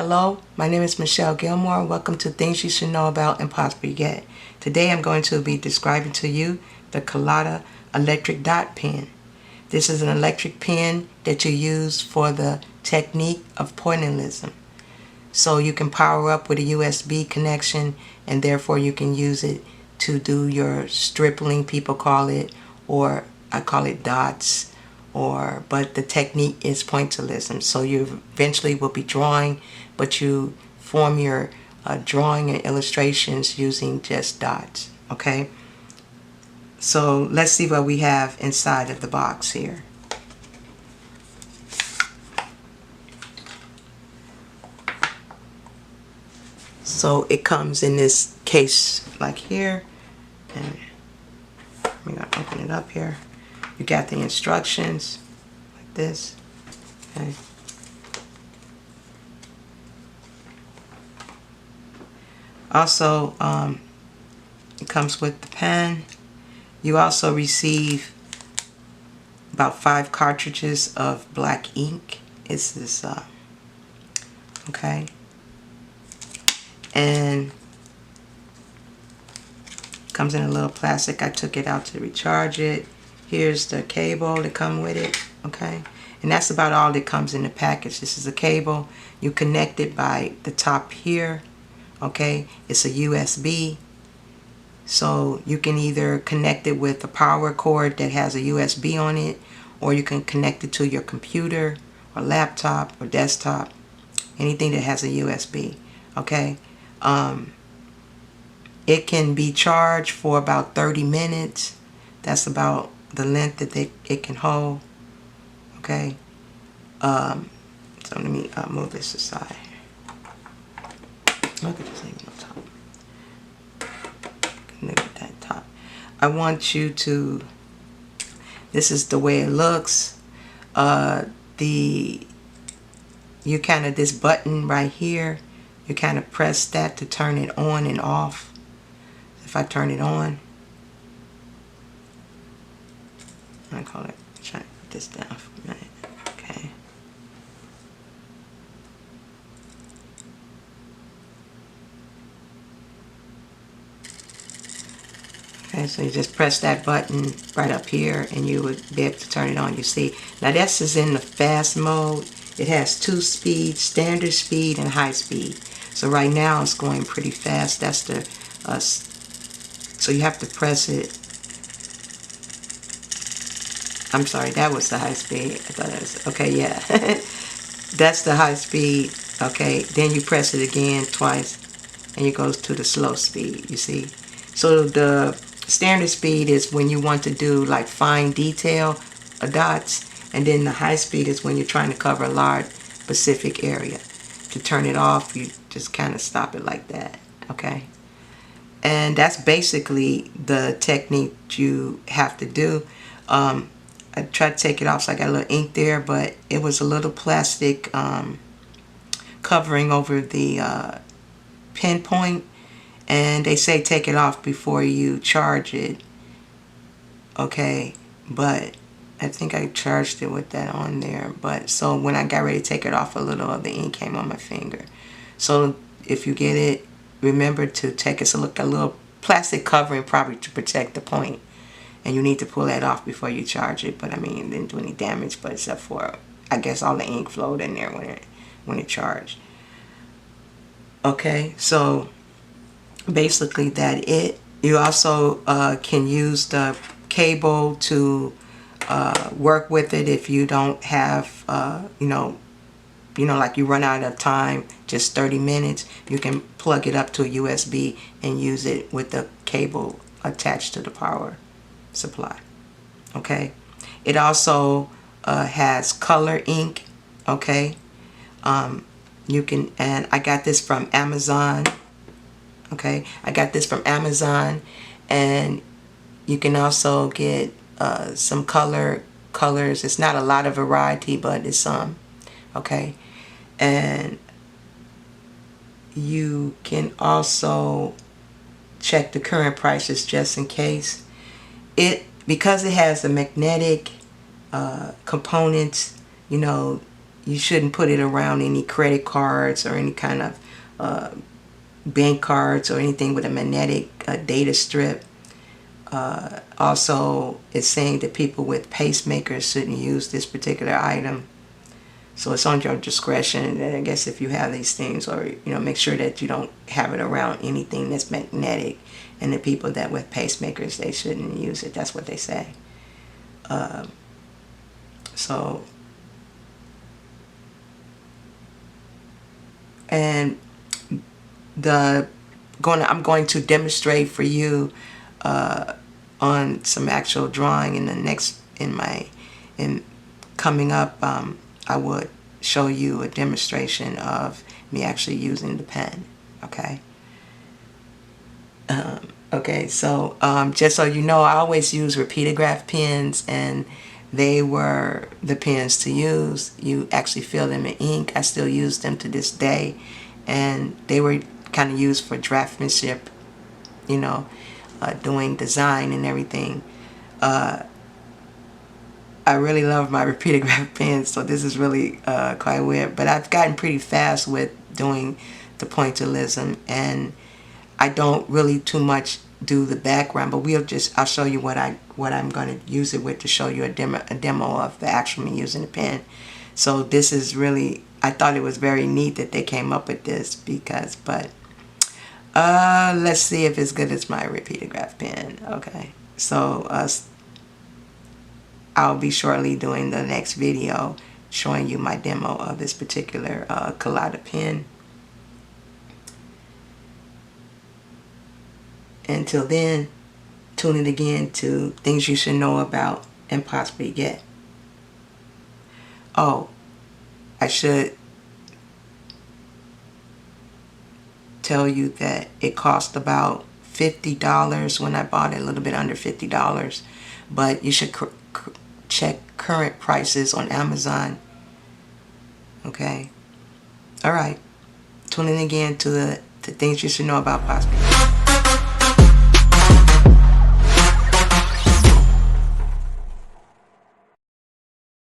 Hello, my name is Michelle Gilmore. Welcome to Things You Should Know About and Possibly Get. Today I'm going to be describing to you the Cuttelola Electric Dot Pen. This is an electric pen that you use for the technique of pointillism. So you can power up with a USB connection, and therefore you can use it to do your stripling, people call it, or I call it dots. But the technique is pointillism. So you eventually will be drawing, but you form your drawing and illustrations using just dots. Okay, so let's see what we have inside of the box here. So it comes in this case like here, and I'm gonna open it up here. You got the instructions like this. Okay. Also, it comes with the pen. You also receive about 5 cartridges of black ink. It's this, okay. And comes in a little plastic. I took it out to recharge it. Here's the cable that come with it, okay? And that's about all that comes in the package. This is a cable. You connect it by the top here, okay? It's a USB. So you can either connect it with a power cord that has a USB on it, or you can connect it to your computer or laptop or desktop, anything that has a USB, okay? It can be charged for about 30 minutes. That's about the length that it can hold. Okay. So let me move this aside. Look at this thing on top. Look at that top. I want you to. This is the way it looks. You kind of, this button right here, you kind of press that to turn it on and off. If I turn it on, I call it, try to put this down for a minute, okay. Okay, so you just press that button right up here and you would be able to turn it on. You see, now this is in the fast mode. It has 2 speeds, standard speed and high speed. So right now it's going pretty fast. That's the, so you have to press it. I'm sorry, that was the high speed. I thought that was, okay, yeah. That's the high speed, okay. Then you press it again twice and it goes to the slow speed, you see. So the standard speed is when you want to do like fine detail dots, and then the high speed is when you're trying to cover a large specific area. To turn it off, you just kind of stop it like that, okay. And that's basically the technique you have to do. I tried to take it off, so I got a little ink there, but it was a little plastic covering over the pen point, and they say take it off before you charge it, okay, but I think I charged it with that on there. But so when I got ready to take it off, a little of the ink came on my finger. So if you get it, remember to take it, so look, a little plastic covering probably to protect the point. And you need to pull that off before you charge it. But I mean, it didn't do any damage, but except for, I guess, all the ink flowed in there when it charged. Okay, so basically that it. You also can use the cable to work with it if you don't have, like you run out of time, just 30 minutes. You can plug it up to a USB and use it with the cable attached to the power supply. Okay, it also has color ink. Okay, you can, and I got this from Amazon. Okay, I got this from Amazon, and you can also get some colors. It's not a lot of variety, but it's some. Okay, and you can also check the current prices just in case. Because it has the magnetic components, you shouldn't put it around any credit cards or any kind of bank cards or anything with a magnetic data strip. Also, it's saying that people with pacemakers shouldn't use this particular item. So it's on your discretion. And I guess if you have these things, or make sure that you don't have it around anything that's magnetic. And the people that with pacemakers, they shouldn't use it. That's what they say. And I'm going to demonstrate for you on some actual drawing in the next coming up. I would show you a demonstration of me actually using the pen. Okay. Okay, so just so you know, I always use repeated graph pens, and they were the pens to use. You actually fill them in ink. I still use them to this day, and they were kind of used for draftsmanship, doing design and everything. I really love my repeated graph pens, so this is really quite weird. But I've gotten pretty fast with doing the pointillism, and I don't really too much do the background, but I'll show you what I'm going to use it with, to show you a demo of the actual me using the pen. So this is really, I thought it was very neat that they came up with this, but let's see if it's good as my repeated graph pen. Okay, so I'll be shortly doing the next video showing you my demo of this particular Cuttelola pen. Until then, tune in again to things you should know about and possibly get. Oh, I should tell you that it cost about $50 when I bought it, a little bit under $50, but you should check current prices on Amazon. Okay. All right. Tune in again to the things you should know about possibly.